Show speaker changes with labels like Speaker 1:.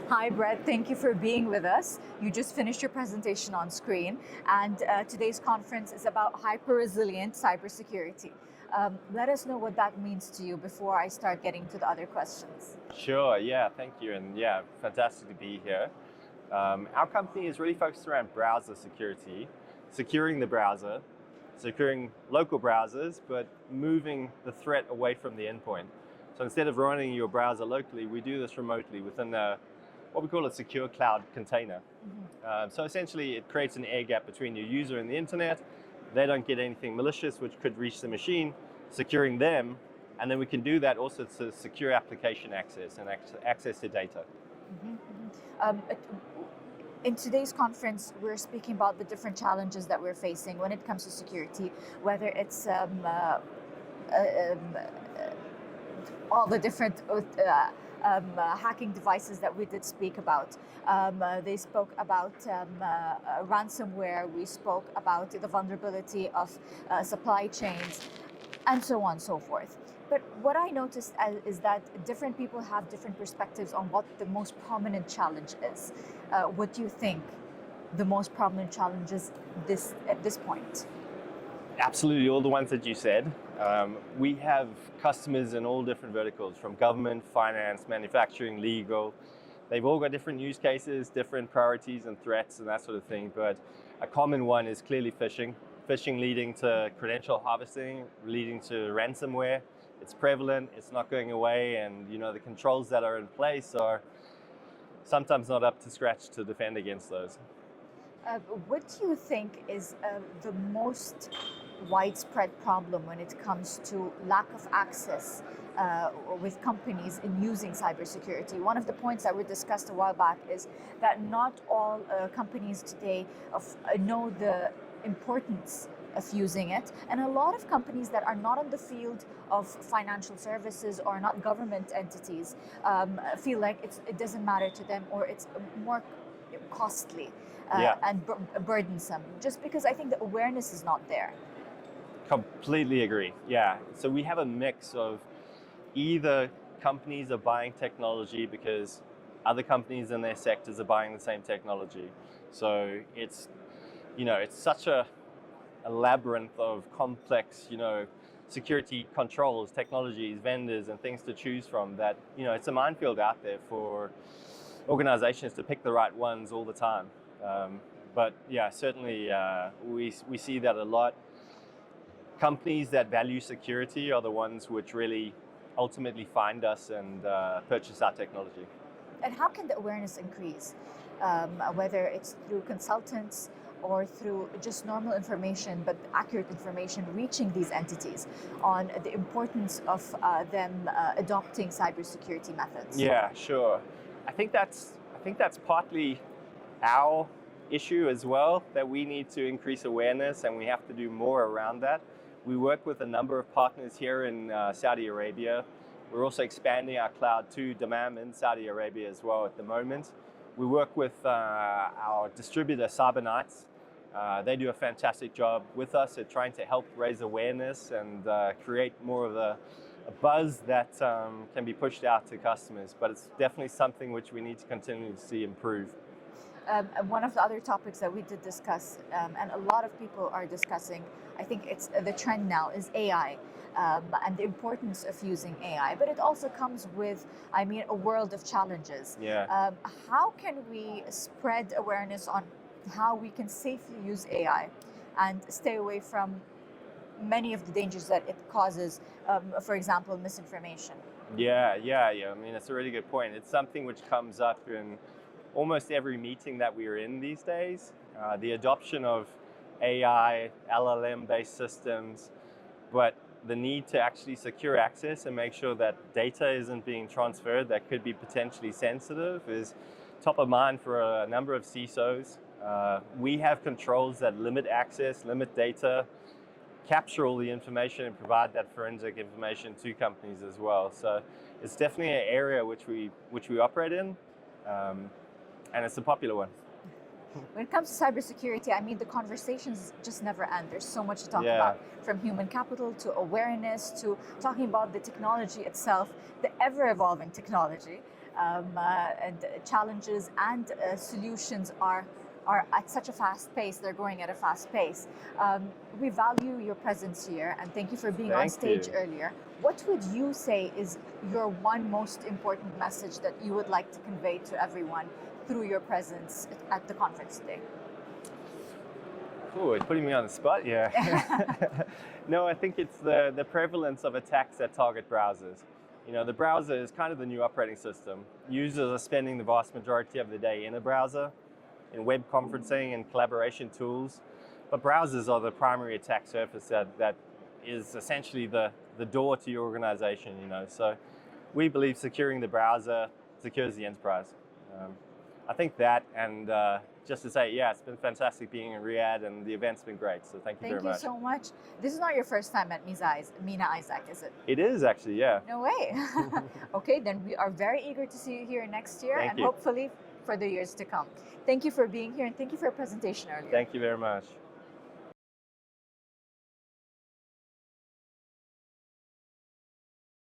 Speaker 1: Hi, Brett. Thank you for being with us. You just finished your presentation on screen, and today's conference is about hyper-resilient cybersecurity. Let us know what that means to you before I start getting to the other questions.
Speaker 2: Sure, yeah, thank you. And yeah, fantastic to be here. Our company is really focused around browser security, securing the browser, securing local browsers, but moving the threat away from the endpoint. So instead of running your browser locally, we do this remotely within what we call a secure cloud container. So essentially, it creates an air gap between your user and the internet. They don't get anything malicious which could reach the machine, securing them, and then we can do that also to secure application access and access to data.
Speaker 1: In today's conference, we're speaking about the different challenges that we're facing when it comes to security, whether it's all the different hacking devices that we did speak about. They spoke about ransomware, we spoke about the vulnerability of supply chains, and so on and so forth. But what I noticed is that different people have different perspectives on what the most prominent challenge is. What do you think the most prominent challenge is at this point?
Speaker 2: Absolutely, all the ones that you said. We have customers in all different verticals, from government, finance, manufacturing, legal. They've all got different use cases, different priorities and threats and that sort of thing. But a common one is clearly phishing. Phishing leading to credential harvesting, leading to ransomware. It's prevalent, it's not going away, and the controls that are in place are sometimes not up to scratch to defend against those.
Speaker 1: What do you think is the most widespread problem when it comes to lack of access with companies in using cybersecurity? One of the points that were discussed a while back is that not all companies today know the importance of using it, and a lot of companies that are not in the field of financial services or not government entities feel like it doesn't matter to them, or it's more costly and burdensome, just because I think the awareness is not there.
Speaker 2: Completely agree. Yeah. So we have a mix of either companies are buying technology because other companies in their sectors are buying the same technology. So it's such a labyrinth of complex, security controls, technologies, vendors, and things to choose from that, it's a minefield out there for organizations to pick the right ones all the time. But yeah, certainly we see that a lot. Companies that value security are the ones which really ultimately find us and purchase our technology.
Speaker 1: And how can the awareness increase? Whether it's through consultants or through just normal information, but accurate information reaching these entities on the importance of them adopting cybersecurity methods?
Speaker 2: Yeah, sure. I think that's partly our issue as well, that we need to increase awareness and we have to do more around that. We work with a number of partners here in Saudi Arabia. We're also expanding our cloud to Dammam in Saudi Arabia as well at the moment. We work with our distributor, Cyberknights. They do a fantastic job with us at trying to help raise awareness and create more of a buzz that can be pushed out to customers. But it's definitely something which we need to continue to see improve.
Speaker 1: One of the other topics that we did discuss, and a lot of people are discussing, I think it's the trend now, is AI. And the importance of using AI, but it also comes with, a world of challenges.
Speaker 2: Yeah.
Speaker 1: How can we spread awareness on how we can safely use AI and stay away from many of the dangers that it causes, for example, misinformation?
Speaker 2: Yeah. It's a really good point. It's something which comes up in almost every meeting that we are in these days. The adoption of AI, LLM-based systems, but the need to actually secure access and make sure that data isn't being transferred that could be potentially sensitive is top of mind for a number of CISOs. We have controls that limit access, limit data, capture all the information and provide that forensic information to companies as well. So it's definitely an area which we operate in, and it's a popular one.
Speaker 1: When it comes to cybersecurity, the conversations just never end. There's so much to talk about, from human capital to awareness to talking about the technology itself, the ever-evolving technology. and challenges and solutions are at such a fast pace. They're growing at a fast pace. We value your presence here, and thank you for being on stage earlier. What would you say is your one most important message that you would like to convey to everyone through your presence at the conference today?
Speaker 2: Oh, it's putting me on the spot here. No, I think it's the prevalence of attacks that target browsers. You know, the browser is kind of the new operating system. Users are spending the vast majority of the day in a browser, in web conferencing and collaboration tools. But browsers are the primary attack surface that is essentially the door to your organization, you know. So we believe securing the browser secures the enterprise. I think that, and just to say, yeah, it's been fantastic being in Riyadh, and the event's been great. So thank you very much.
Speaker 1: Thank you so much. This is not your first time at MENA, Isaac, is it?
Speaker 2: It is actually, yeah.
Speaker 1: No way. Okay, then we are very eager to see you here next year, and hopefully for the years to come. Thank you for being here, and thank you for your presentation earlier.
Speaker 2: Thank you very much.